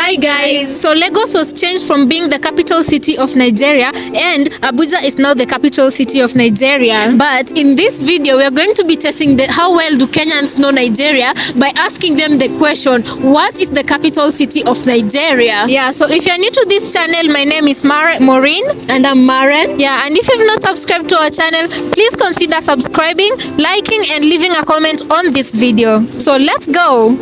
Hi guys, so Lagos was changed from being the capital city of Nigeria and Abuja is now the capital city of Nigeria. But in this video, we are going to be testing how well do Kenyans know Nigeria by asking them the question, what is the capital city of Nigeria? Yeah, so if you're new to this channel, my name is Maureen and I'm Maren. Yeah, and if you've not subscribed to our channel, please consider subscribing, liking and leaving a comment on this video. So let's go.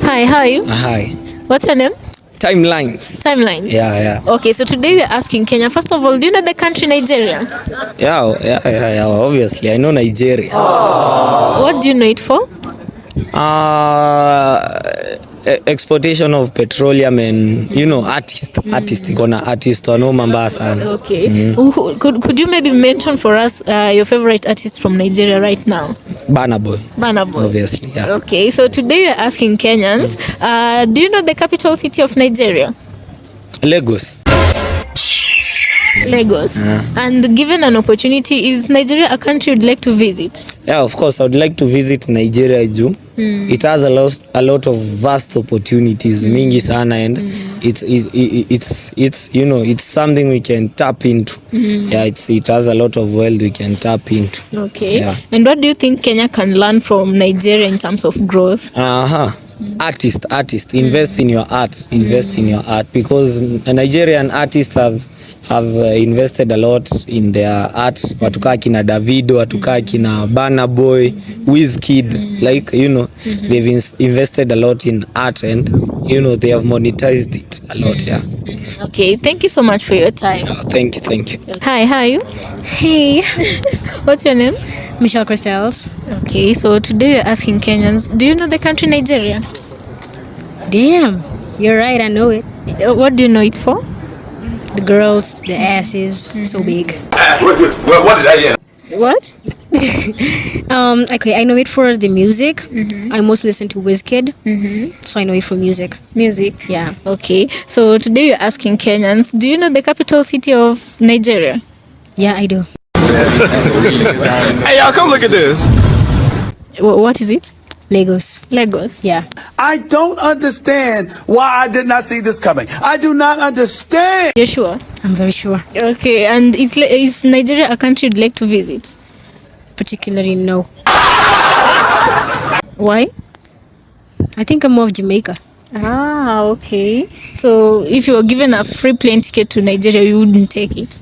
Hi, how are you? Hi. What's your name? Timelines. Timeline? Yeah. Okay, so today we're asking Kenya. First of all, do you know the country Nigeria? Yeah, obviously. I know Nigeria. What do you know it for? Exportation of petroleum and, artist. Ikona artist. I know Mombasa. Okay. Could you maybe mention for us your favorite artist from Nigeria right now? Burna Boy. Obviously, yeah. Okay, so today we're asking Kenyans, do you know the capital city of Nigeria? Lagos. And given an opportunity, is Nigeria a country you'd like to visit? Yeah, of course, I would like to visit Nigeria too. It has a lot of vast opportunities, mingi sana, and it's something we can tap into. Yeah, it has a lot of wealth we can tap into. Okay. Yeah. And what do you think Kenya can learn from Nigeria in terms of growth? Artist, invest in your art, because Nigerian artists have invested a lot in their art. Watukaa kina Davido, watukaa kina Burna Boy, Wizkid, they've invested a lot in art and they have monetized it a lot. Yeah. Okay, thank you so much for your time. Thank you. Hi, how are you? Hey. What's your name? Michelle Crystals. Okay, so today we're asking Kenyans, do you know the country Nigeria? Damn, you're right, I know it. What do you know it for? The girls, the asses, so big. What did I hear? What? Okay, I know it for the music. I mostly listen to Wizkid, so I know it for music. Music? Yeah. Okay, so today we're asking Kenyans, do you know the capital city of Nigeria? Yeah, I do. Hey, y'all, come look at this. What is it? Lagos. Yeah. I don't understand why I did not see this coming. I do not understand. You're sure? I'm very sure. Okay, and is Nigeria a country you'd like to visit? Particularly no. Why? I think I'm more of Jamaica. Okay. So if you were given a free plane ticket to Nigeria, you wouldn't take it?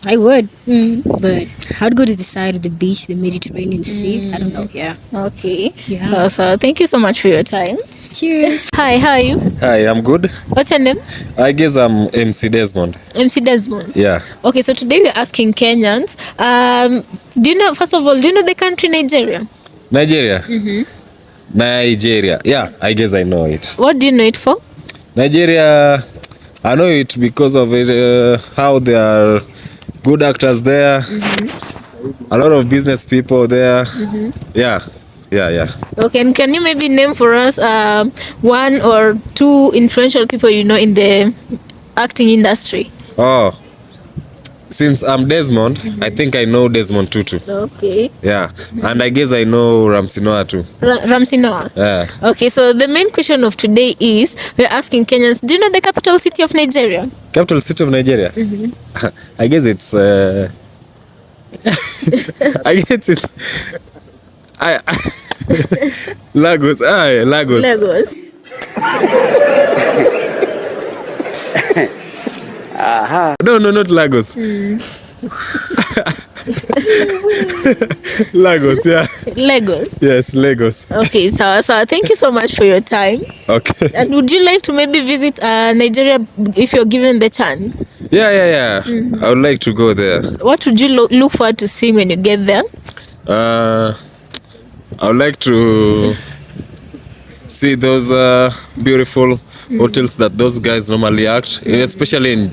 I would, but I'd go to the side of the beach, the Mediterranean Sea. I don't know. Yeah. Okay. Yeah. So thank you so much for your time. Cheers. Hi, how are you? Hi, I'm good. What's your name? I guess I'm MC Desmond. MC Desmond. Yeah. Okay, so today we're asking Kenyans, first of all, do you know the country Nigeria? Nigeria? Nigeria. Yeah, I guess I know it. What do you know it for? Nigeria, I know it because of it, how they are good actors there. A lot of business people there. Yeah. Okay, and can you maybe name for us one or two influential people you know in the acting industry? Oh, since I'm Desmond, I think I know Desmond Tutu. Okay. Yeah, and I guess I know Ramsey Noah too. Ramsey Noah? Yeah. Okay, so the main question of today is, we're asking Kenyans, do you know the capital city of Nigeria? Capital city of Nigeria? I guess it's... Lagos. Lagos. No, not Lagos. Lagos, yeah. Lagos? Yes, Lagos. Okay, so thank you so much for your time. Okay. And would you like to maybe visit Nigeria if you're given the chance? Yeah. I would like to go there. What would you look forward to seeing when you get there? I would like to see those beautiful hotels that those guys normally act, especially in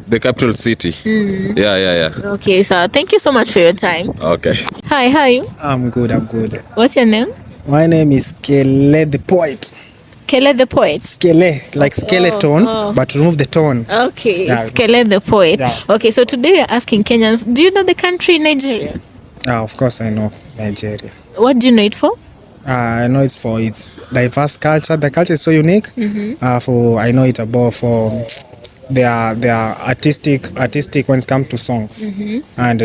the capital city. Yeah. Okay, so thank you so much for your time. Okay. Hi, how are you? I'm good. What's your name? My name is Kele the Poet. Skele the poet. Skele, like skeleton, but remove the tone. Okay, Yeah. Skele the poet. Yeah. Okay, so today we are asking Kenyans, do you know the country Nigeria? Of course, I know Nigeria. What do you know it for? I know it's for its diverse culture. The culture is so unique. For I know it about for their artistic when it comes to songs, and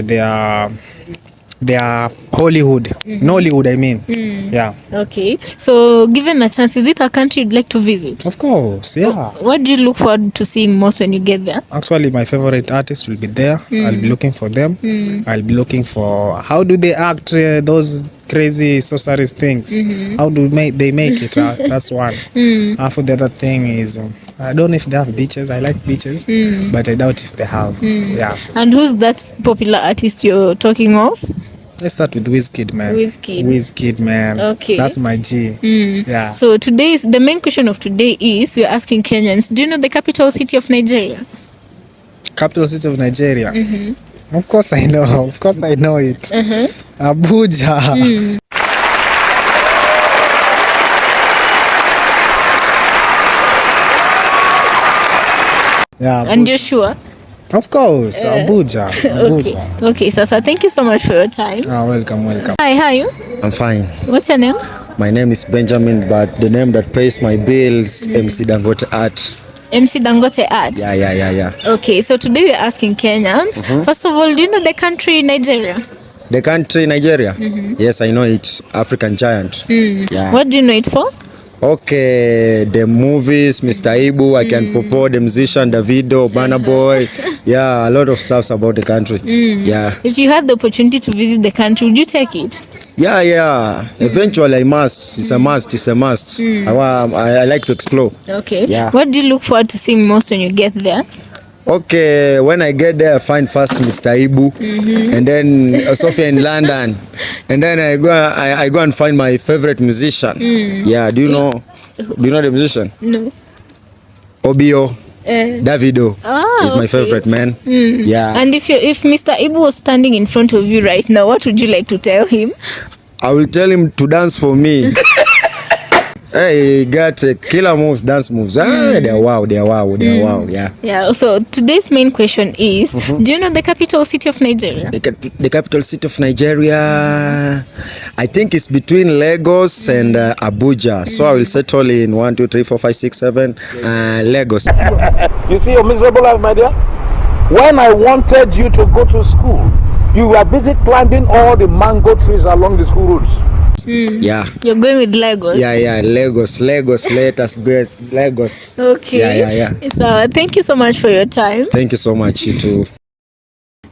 their Hollywood, Nollywood. I mean, yeah. Okay, so given a chance, is it a country you'd like to visit? Of course, yeah. What do you look forward to seeing most when you get there? Actually, my favorite artist will be there. I'll be looking for them. I'll be looking for how do they act those crazy sorceress things. How do they make it? That's one. For the other thing is, I don't know if they have beaches. I like beaches, but I doubt if they have. Yeah. And who's that popular artist you're talking of? Let's start with Wizkid, man. Wizkid, man. Okay. That's my G. Yeah. So the main question of today is, we're asking Kenyans, do you know the capital city of Nigeria? Capital city of Nigeria. Of course I know. Of course I know it. Abuja. Yeah. And you're sure? Of course, Abuja. Abuja. Okay, Sasa, thank you so much for your time. Welcome. Hi, how are you? I'm fine. What's your name? My name is Benjamin, but the name that pays my bills, MC Dangote Art. MC Dangote Art. Yeah. Okay, so today we're asking Kenyans. First of all, do you know the country Nigeria? The country Nigeria? Yes, I know it. African giant. Yeah. What do you know it for? Okay, the movies, Mr. Ibu, I Can Popo, the musician, Davido, Burna Boy. Yeah, a lot of stuff about the country. Yeah. If you had the opportunity to visit the country, would you take it? Yeah. Eventually I must. It's a must. I like to explore. Okay. Yeah. What do you look forward to seeing most when you get there? Okay, when I get there, I find first Mr. Ibu, and then Sophia in London, and then I go and find my favorite musician. Yeah, do you know the musician? No. Obio, Davido is my favorite man. Yeah. And if Mr. Ibu was standing in front of you right now, what would you like to tell him? I will tell him to dance for me. Hey, he got killer moves, dance moves. They're wow. Yeah. Yeah. So today's main question is, do you know the capital city of Nigeria? The capital city of Nigeria, I think it's between Lagos and Abuja. So I will settle in 1, 2, 3, 4, 5, 6, 7, Lagos. You see your miserable life, my dear? When I wanted you to go to school, you were busy climbing all the mango trees along the school routes. Yeah. You're going with Lagos? Yeah, Lagos. Let us go Lagos. Okay. Yeah. So thank you so much for your time. Thank you so much, you too.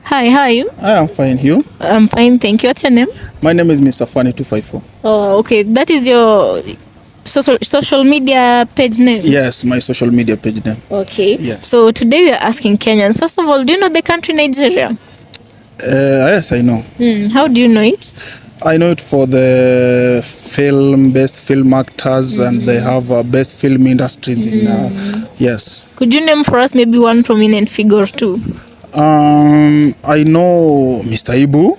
Hi, how are you? I am fine. You? I'm fine, thank you. What's your name? My name is Mr. Funny 254. Oh, okay. That is your social media page name? Yes, my social media page name. Okay. Yes. So today we are asking Kenyans. First of all, do you know the country Nigeria? Yes, I know. How do you know it? I know it for the best film actors, and they have best film industries in. Yes. Could you name for us maybe one prominent figure too? I know Mr. Ibu,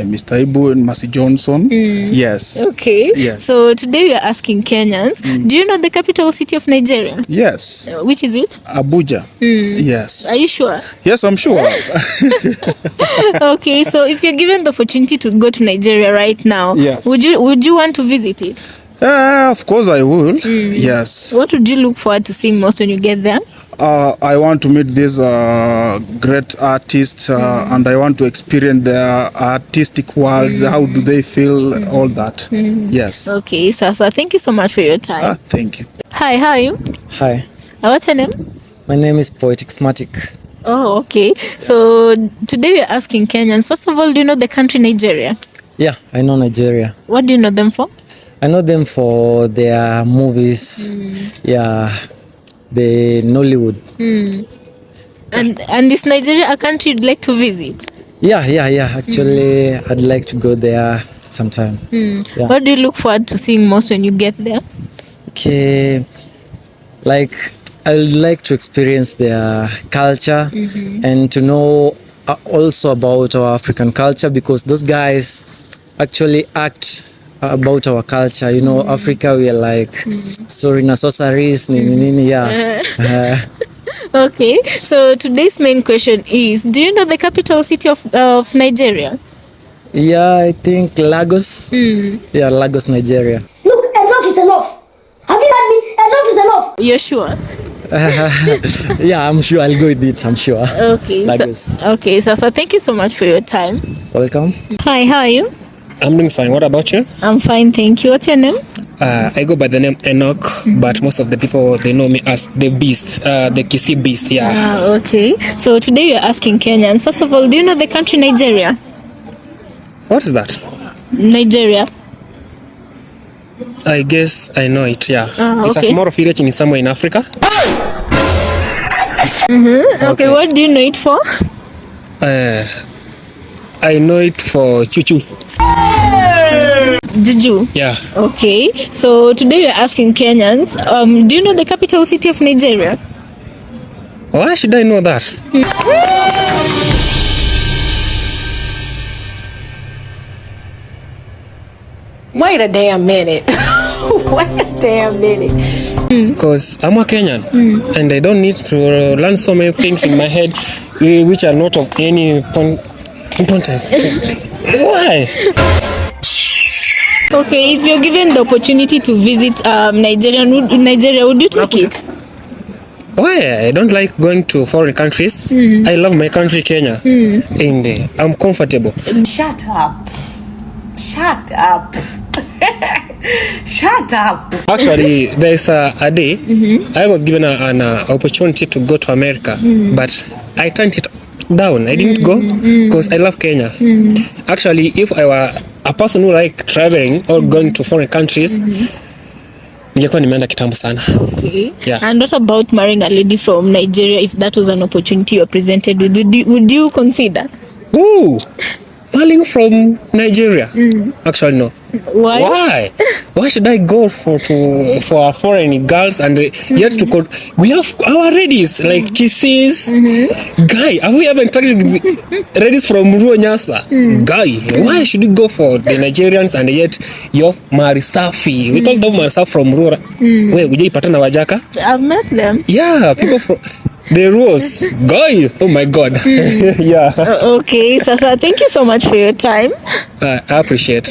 Mr. Ibu and Mercy Johnson. Yes. Okay. Yes. So today we are asking Kenyans, do you know the capital city of Nigeria? Yes. Which is it? Abuja. Yes. Are you sure? Yes, I'm sure. Okay, so if you're given the opportunity to go to Nigeria right now, yes, would you want to visit it? Of course I will. Yes. What would you look forward to seeing most when you get there? I want to meet these great artists, and I want to experience their artistic world. How do they feel? All that. Yes. Okay, Sasa, thank you so much for your time. Thank you. Hi, how are you? Hi. What's your name? My name is Poeticsmatic. Oh, okay. So today we're asking Kenyans. First of all, do you know the country Nigeria? Yeah, I know Nigeria. What do you know them for? I know them for their movies. Yeah, the Nollywood. And is Nigeria a country you'd like to visit? Yeah. Actually, I'd like to go there sometime. Yeah. What do you look forward to seeing most when you get there? Okay, like I would like to experience their culture and to know also about our African culture, because those guys actually act about our culture. You know, Africa, we are like story na sorceries, nini, yeah. Okay, so today's main question is, do you know the capital city of Nigeria? Yeah, I think Lagos. Yeah, Lagos, Nigeria. Look, enough is enough. Have you heard me? Enough is enough. You're sure? Yeah, I'm sure I'll go with it. I'm sure. Okay. Lagos. Okay, so thank you so much for your time. Welcome. Hi, how are you? I'm doing fine. What about you? I'm fine, thank you. What's your name? I go by the name Enoch, but most of the people, they know me as the Beast, the Kisii Beast. Yeah. Okay. So today we are asking Kenyans. First of all, do you know the country Nigeria? What is that? Nigeria. I guess I know it. Yeah. It's a okay. small village in somewhere in Africa. Okay, what do you know it for? I know it for Chuchu. Juju. Yeah. Okay. So today we are asking Kenyans. Do you know the capital city of Nigeria? Why should I know that? Wait a damn minute. Wait a damn minute. Because I'm a Kenyan and I don't need to learn so many things in my head which are not of any importance. Why? Okay, if you're given the opportunity to visit Nigeria, would you take it? Why? I don't like going to foreign countries. I love my country, Kenya, and I'm comfortable. Shut up. Shut up. Shut up. Actually, there's a day I was given an opportunity to go to America, but I turned it down. I didn't go because I love Kenya. Actually, if I were a person who like traveling or going to foreign countries, ningekuwa nimeenda kitambo sana. Okay. Yeah. And what about marrying a lady from Nigeria if that was an opportunity you're presented with? Would you consider? Ooh, marrying from Nigeria? Actually, no. Why? Why? Why should I go for foreign girls and yet we have our ladies like Kisses. Guy, have we ever interacted with ladies from Ruo Nyasa? Guy, why should we go for the Nigerians and yet you're Marisafi? We call them Marisafi from Ruo. Wait, ujaipata na wajaka? I've met them. Yeah, people from the Ruos. Guy, oh my God. Yeah. Okay, Sasa, thank you so much for your time. I appreciate.